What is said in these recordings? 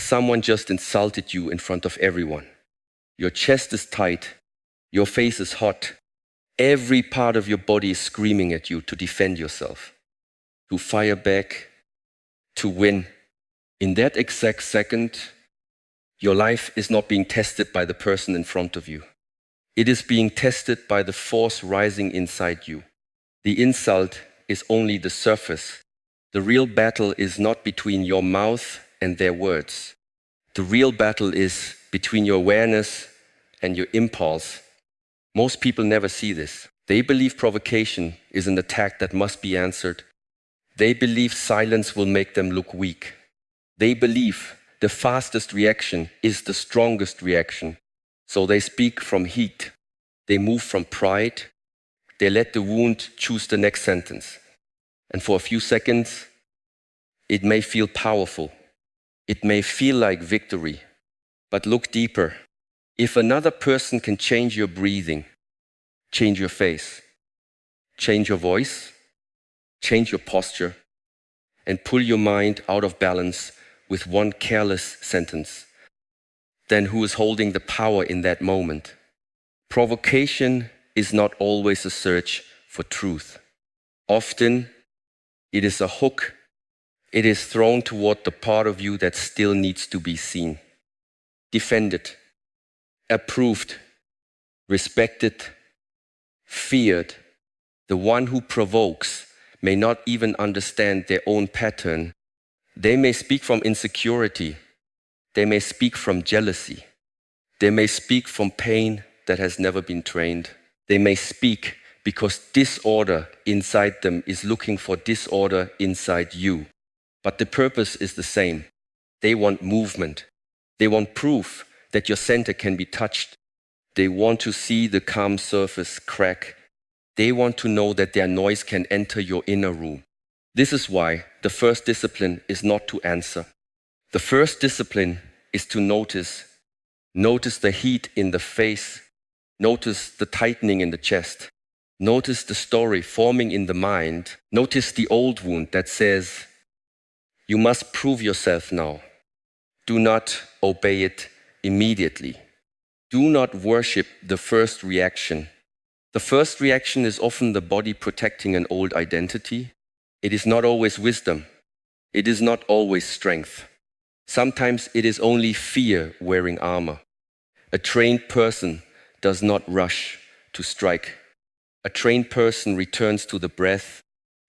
someone just insulted you in front of everyone. Your chest is tight, your face is hot, every part of your body is screaming at you to defend yourself, to fire back, to win. In that exact second, your life is not being tested by the person in front of you. It is being tested by the force rising inside you. The insult is only the surface. The real battle is not between your mouth and their words. The real battle is between your awareness and your impulse. Most people never see this. They believe provocation is an attack that must be answered. They believe silence will make them look weak. They believe the fastest reaction is the strongest reaction. So they speak from heat. They move from pride. They let the wound choose the next sentence. And for a few seconds, it may feel powerful. It may feel like victory. But look deeper. If another person can change your breathing, change your face, change your voice, change your posture, and pull your mind out of balance with one careless sentence, then who is holding the power in that moment? Provocation is not always a search for truth. Often, it is a hook. It is thrown toward the part of you that still needs to be seen, defended, approved, respected, feared. The one who provokes may not even understand their own pattern. They may speak from insecurity. They may speak from jealousy. They may speak from pain that has never been trained. They may speak because disorder inside them is looking for disorder inside you. But the purpose is the same. They want movement. They want proof that your center can be touched. They want to see the calm surface crack. They want to know that their noise can enter your inner room. This is why the first discipline is not to answer. The first discipline is to notice. Notice the heat in the face. Notice the tightening in the chest. Notice the story forming in the mind. Notice the old wound that says, you must prove yourself now. Do not obey it immediately. Do not worship the first reaction. The first reaction is often the body protecting an old identity. It is not always wisdom. It is not always strength. Sometimes it is only fear wearing armor. A trained person does not rush to strike. A trained person returns to the breath.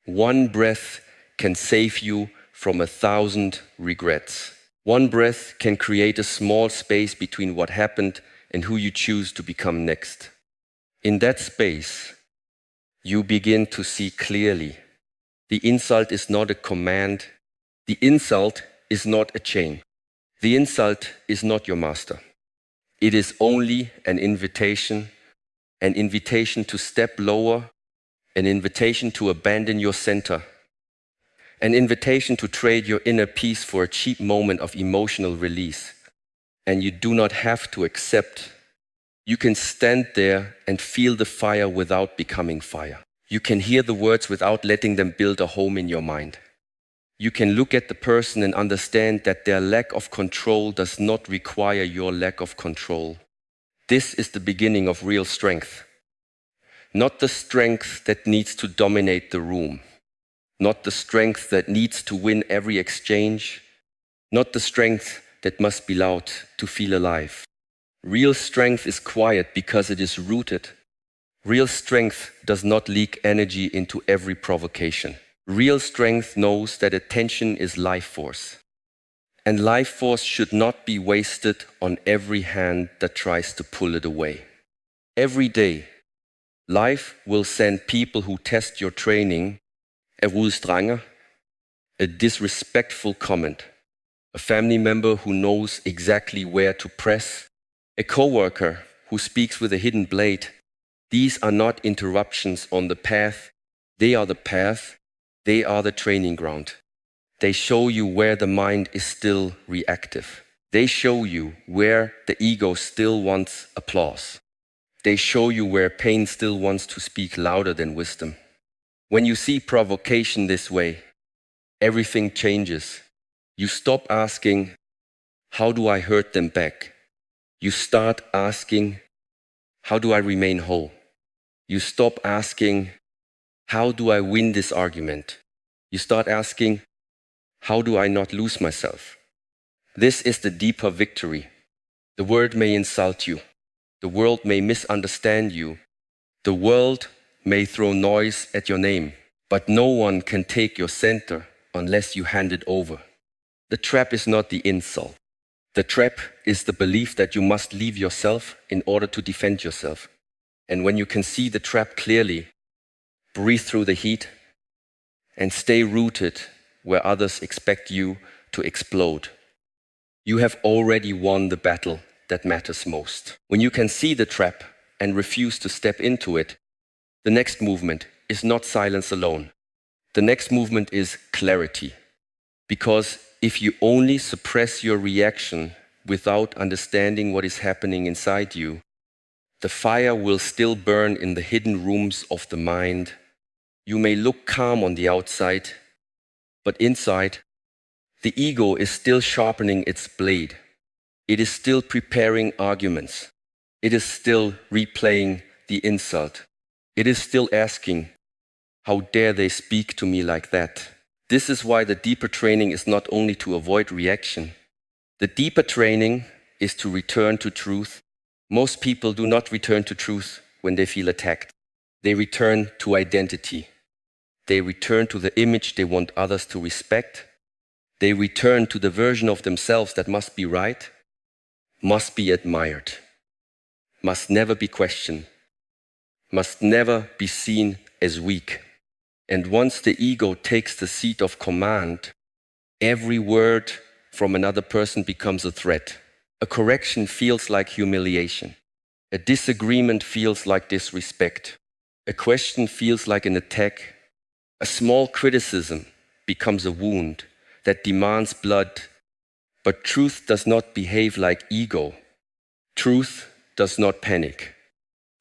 One breath can save you from 1,000 regrets. One breath can create a small space between what happened and who you choose to become next. In that space, you begin to see clearly. The insult is not a command. The insult is not a chain. The insult is not your master. It is only an invitation to step lower, an invitation to abandon your center, an invitation to trade your inner peace for a cheap moment of emotional release. And you do not have to accept. You can stand there and feel the fire without becoming fire. You can hear the words without letting them build a home in your mind. You can look at the person and understand that their lack of control does not require your lack of control. This is the beginning of real strength. Not the strength that needs to dominate the room. Not the strength that needs to win every exchange. Not the strength that must be loud to feel alive. Real strength is quiet because it is rooted. Real strength does not leak energy into every provocation. Real strength knows that attention is life force. And life force should not be wasted on every hand that tries to pull it away. Every day, life will send people who test your training, a roelstranger, a disrespectful comment, a family member who knows exactly where to press, a coworker who speaks with a hidden blade. These are not interruptions on the path. They are the path. They are the training ground. They show you where the mind is still reactive. They show you where the ego still wants applause. They show you where pain still wants to speak louder than wisdom. When you see provocation this way, everything changes. You stop asking, how do I hurt them back? You start asking, how do I remain whole? You stop asking, how do I win this argument? You start asking, how do I not lose myself? This is the deeper victory. The world may insult you. The world may misunderstand you. The world may throw noise at your name. But no one can take your center unless you hand it over. The trap is not the insult. The trap is the belief that you must leave yourself in order to defend yourself. And when you can see the trap clearly, breathe through the heat and stay rooted where others expect you to explode. You have already won the battle that matters most. When you can see the trap and refuse to step into it, the next movement is not silence alone. The next movement is clarity. Because if you only suppress your reaction without understanding what is happening inside you, the fire will still burn in the hidden rooms of the mind. You may look calm on the outside, but inside, the ego is still sharpening its blade. It is still preparing arguments. It is still replaying the insult. It is still asking, how dare they speak to me like that? This is why the deeper training is not only to avoid reaction. The deeper training is to return to truth. Most people do not return to truth when they feel attacked. They return to identity. They return to the image they want others to respect. They return to the version of themselves that must be right, must be admired, must never be questioned, must never be seen as weak. And once the ego takes the seat of command, every word from another person becomes a threat. A correction feels like humiliation. A disagreement feels like disrespect. A question feels like an attack. A small criticism becomes a wound that demands blood. But truth does not behave like ego. Truth does not panic.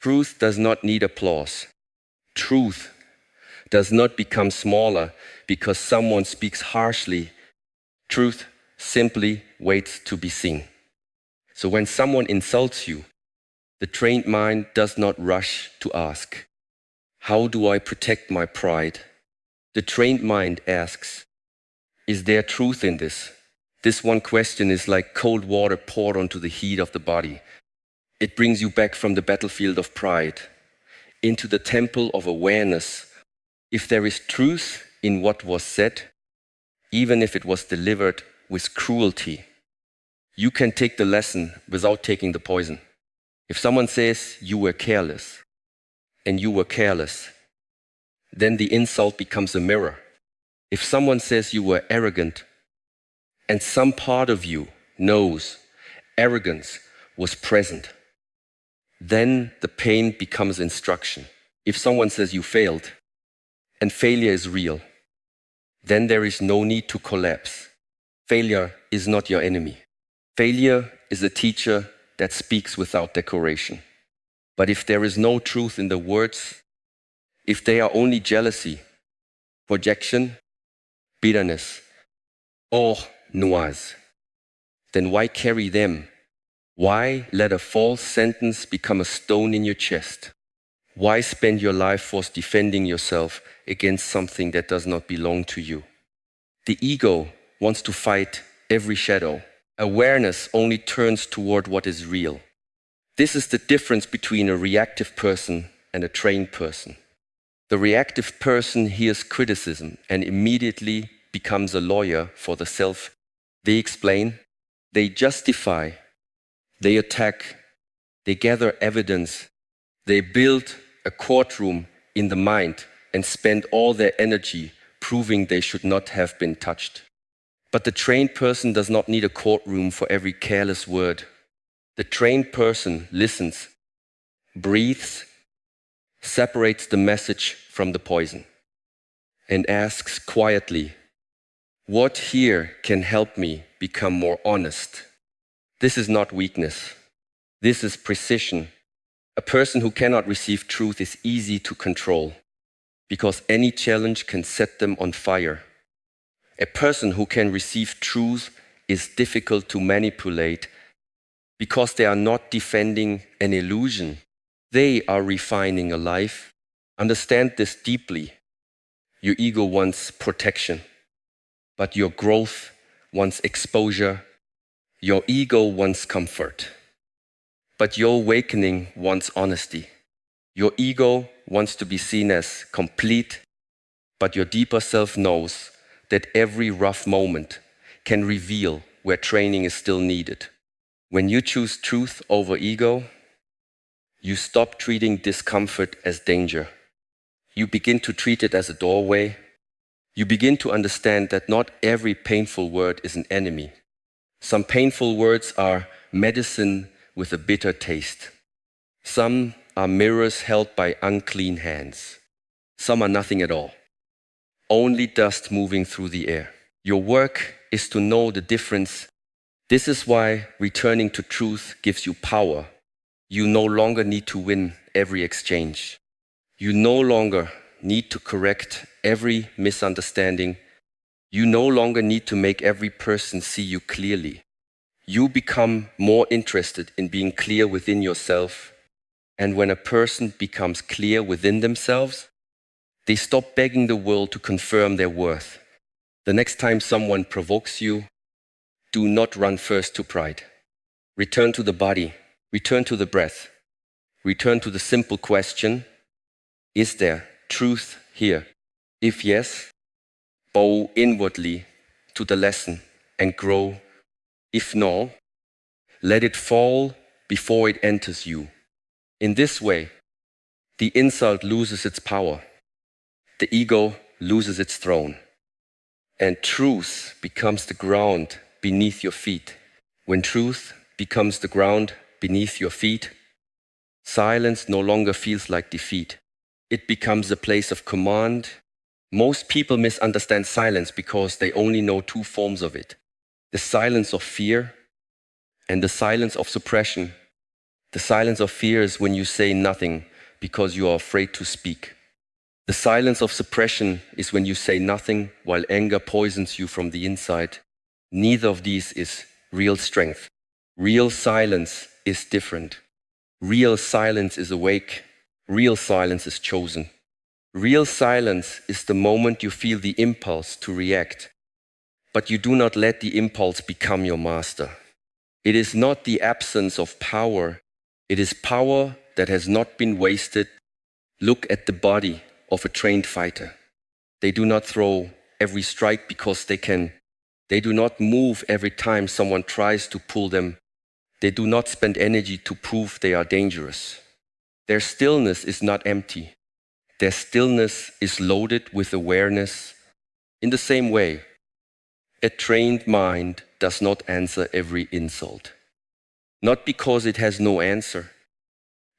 Truth does not need applause. Truth does not become smaller because someone speaks harshly. Truth simply waits to be seen. So when someone insults you, the trained mind does not rush to ask, how do I protect my pride? The trained mind asks, is there truth in this? This one question is like cold water poured onto the heat of the body. It brings you back from the battlefield of pride into the temple of awareness. If there is truth in what was said, even if it was delivered with cruelty, you can take the lesson without taking the poison. If someone says you were careless, and you were careless, then the insult becomes a mirror. If someone says you were arrogant, and some part of you knows arrogance was present, then the pain becomes instruction. If someone says you failed, and failure is real, then there is no need to collapse. Failure is not your enemy. Failure is a teacher that speaks without decoration. But if there is no truth in the words, if they are only jealousy, projection, bitterness, or noise, then why carry them? Why let a false sentence become a stone in your chest? Why spend your life force defending yourself against something that does not belong to you? The ego wants to fight every shadow. Awareness only turns toward what is real. This is the difference between a reactive person and a trained person. The reactive person hears criticism and immediately becomes a lawyer for the self. They explain, they justify, they attack, they gather evidence, they build a courtroom in the mind and spend all their energy proving they should not have been touched. But the trained person does not need a courtroom for every careless word. The trained person listens, breathes, separates the message from the poison, and asks quietly, what here can help me become more honest? This is not weakness. This is precision. A person who cannot receive truth is easy to control because any challenge can set them on fire. A person who can receive truth is difficult to manipulate because they are not defending an illusion. They are refining a life. Understand this deeply. Your ego wants protection, but your growth wants exposure. Your ego wants comfort, but your awakening wants honesty. Your ego wants to be seen as complete, but your deeper self knows that every rough moment can reveal where training is still needed. When you choose truth over ego, you stop treating discomfort as danger. You begin to treat it as a doorway. You begin to understand that not every painful word is an enemy. Some painful words are medicine with a bitter taste. Some are mirrors held by unclean hands. Some are nothing at all, only dust moving through the air. Your work is to know the difference. This is why returning to truth gives you power. You no longer need to win every exchange. You no longer need to correct every misunderstanding. You no longer need to make every person see you clearly. You become more interested in being clear within yourself. And when a person becomes clear within themselves, they stop begging the world to confirm their worth. The next time someone provokes you, do not run first to pride. Return to the body, return to the breath, return to the simple question, is there truth here? If yes, bow inwardly to the lesson and grow. If no, let it fall before it enters you. In this way, the insult loses its power, the ego loses its throne, and truth becomes the ground beneath your feet. When truth becomes the ground beneath your feet, silence no longer feels like defeat. It becomes a place of command. Most people misunderstand silence because they only know two forms of it: the silence of fear and the silence of suppression. The silence of fear is when you say nothing because you are afraid to speak. The silence of suppression is when you say nothing while anger poisons you from the inside. Neither of these is real strength. Real silence is different. Real silence is awake. Real silence is chosen. Real silence is the moment you feel the impulse to react, but you do not let the impulse become your master. It is not the absence of power. It is power that has not been wasted. Look at the body of a trained fighter. They do not throw every strike because they can. They do not move every time someone tries to pull them. They do not spend energy to prove they are dangerous. Their stillness is not empty. Their stillness is loaded with awareness. In the same way, a trained mind does not answer every insult. Not because it has no answer,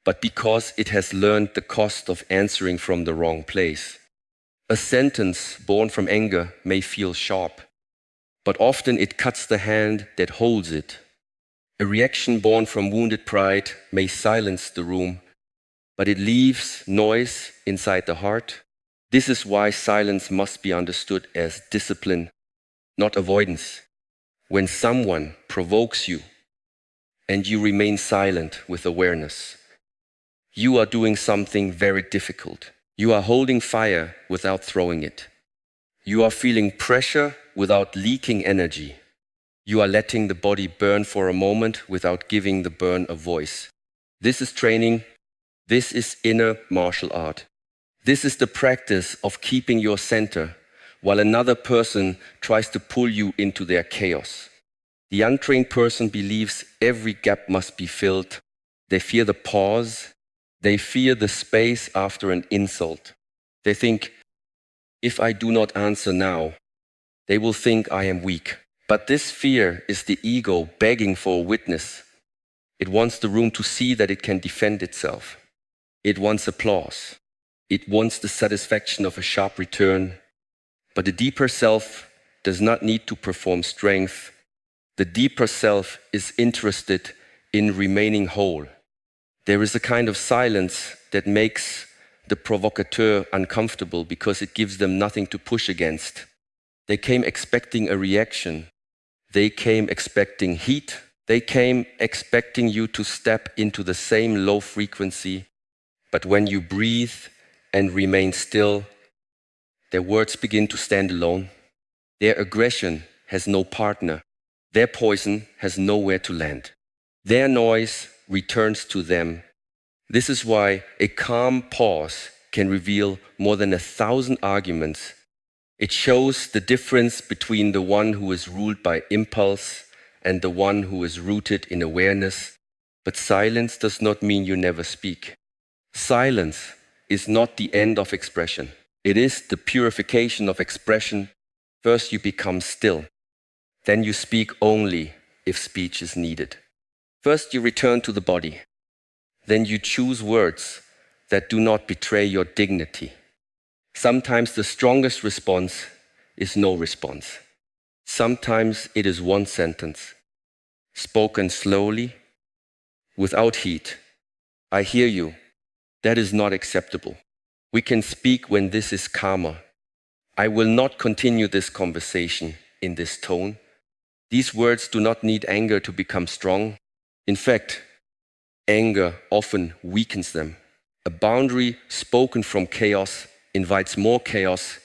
but because it has learned the cost of answering from the wrong place. A sentence born from anger may feel sharp, but often it cuts the hand that holds it. A reaction born from wounded pride may silence the room, but it leaves noise inside the heart. This is why silence must be understood as discipline, not avoidance. When someone provokes you and you remain silent with awareness, you are doing something very difficult. You are holding fire without throwing it. You are feeling pressure without leaking energy. You are letting the body burn for a moment without giving the burn a voice. This is training. This is inner martial art. This is the practice of keeping your center while another person tries to pull you into their chaos. The untrained person believes every gap must be filled. They fear the pause. They fear the space after an insult. They think, if I do not answer now, they will think I am weak. But this fear is the ego begging for a witness. It wants the room to see that it can defend itself. It wants applause. It wants the satisfaction of a sharp return. But the deeper self does not need to perform strength. The deeper self is interested in remaining whole. There is a kind of silence that makes the provocateur uncomfortable because it gives them nothing to push against. They came expecting a reaction. They came expecting heat. They came expecting you to step into the same low frequency. But when you breathe and remain still, their words begin to stand alone. Their aggression has no partner. Their poison has nowhere to land. Their noise returns to them. This is why a calm pause can reveal more than 1,000 arguments. It shows the difference between the one who is ruled by impulse and the one who is rooted in awareness. But silence does not mean you never speak. Silence is not the end of expression. It is the purification of expression. First you become still. Then you speak only if speech is needed. First you return to the body. Then you choose words that do not betray your dignity. Sometimes the strongest response is no response. Sometimes it is one sentence, spoken slowly, without heat. I hear you. That is not acceptable. We can speak when this is calmer. I will not continue this conversation in this tone. These words do not need anger to become strong. In fact, anger often weakens them. A boundary spoken from chaos invites more chaos.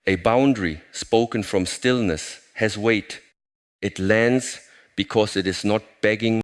A boundary spoken from stillness has weight. It lands because it is not begging